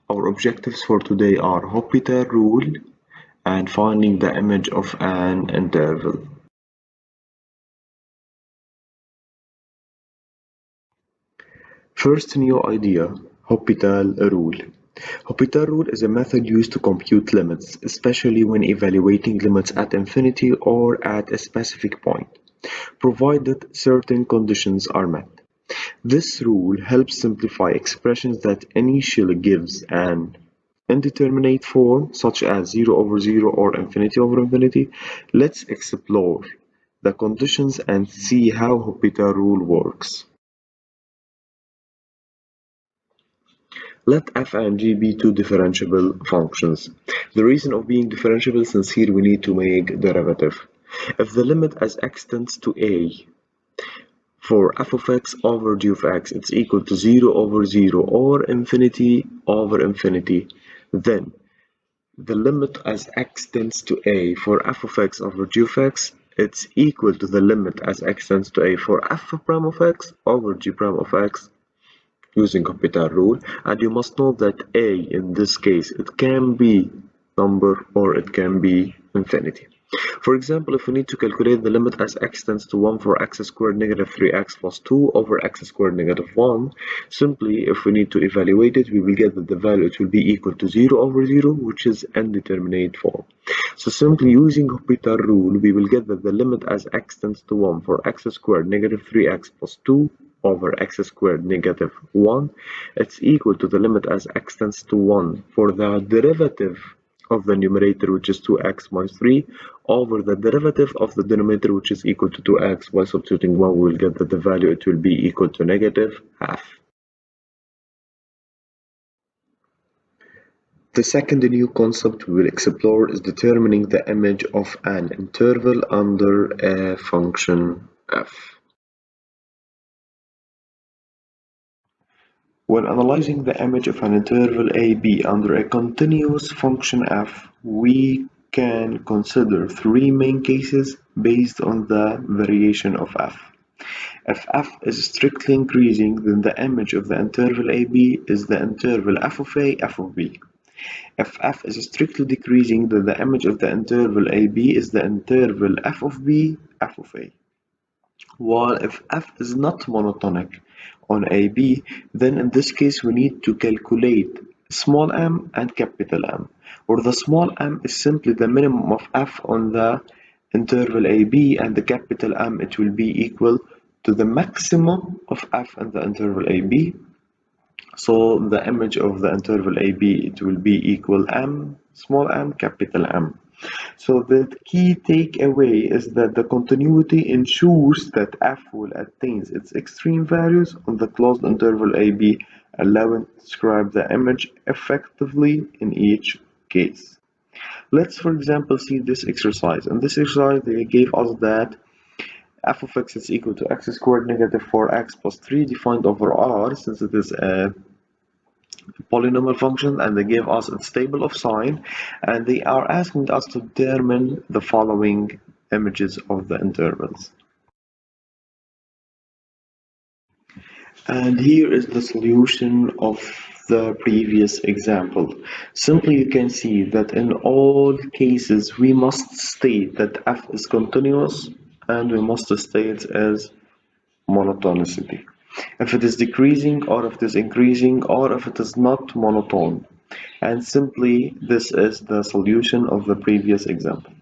Our objectives for today are Hospital rule and finding the image of an interval. First new idea, Hospital rule. Hospital rule is a method used to compute limits, especially when evaluating limits at infinity or at a specific point, provided certain conditions are met. This rule helps simplify expressions that initially gives an indeterminate form, such as 0 over 0 or infinity over infinity. Let's explore the conditions and see how Hospital rule works. Let f and g be two differentiable functions. The reason of being differentiable, since here we need to make derivative. If the limit as x tends to a for f of x over g of x it's equal to 0 over 0 or infinity over infinity, then the limit as x tends to a for f of x over g of x it's equal to the limit as x tends to a for f prime of x over g prime of x using Hospital rule. And you must know that a in this case it can be number or it can be infinity. For example, if we need to calculate the limit as x tends to 1 for x squared negative 3x plus 2 over x squared negative 1, simply if we need to evaluate it, we will get that the value it will be equal to 0 over 0, which is indeterminate form. So simply using Hospital rule, we will get that the limit as x tends to 1 for x squared negative 3x plus 2 over x squared negative 1, it's equal to the limit as x tends to 1 for the derivative of the numerator, which is 2x minus 3, over the derivative of the denominator, which is equal to 2x. By substituting 1, we will get that the value it will be equal to negative half. The second new concept we will explore is determining the image of an interval under a function f. When analyzing the image of an interval AB under a continuous function f, we can consider three main cases based on the variation of f. If f is strictly increasing, then the image of the interval AB is the interval f of A, f of B. If f is strictly decreasing, then the image of the interval AB is the interval f of B, f of A. While if f is not monotonic on AB, then in this case we need to calculate small m and capital M, where the small m is simply the minimum of f on the interval AB, and the capital M it will be equal to the maximum of f in the interval AB. So the image of the interval AB it will be equal m, small m, capital M. So the key takeaway is that the continuity ensures that f will attain its extreme values on the closed interval AB, allowing to describe the image effectively in each case. Let's, for example, see this exercise. In this exercise, they gave us that f of x is equal to x squared negative 4x plus 3 defined over R, since it is a polynomial function, and they gave us its table of sign, and they are asking us to determine the following images of the intervals. And here is the solution of the previous example. Simply you can see that in all cases we must state that f is continuous and we must state as monotonicity. If it is decreasing or if it is increasing or if it is not monotone. And simply this is the solution of the previous example.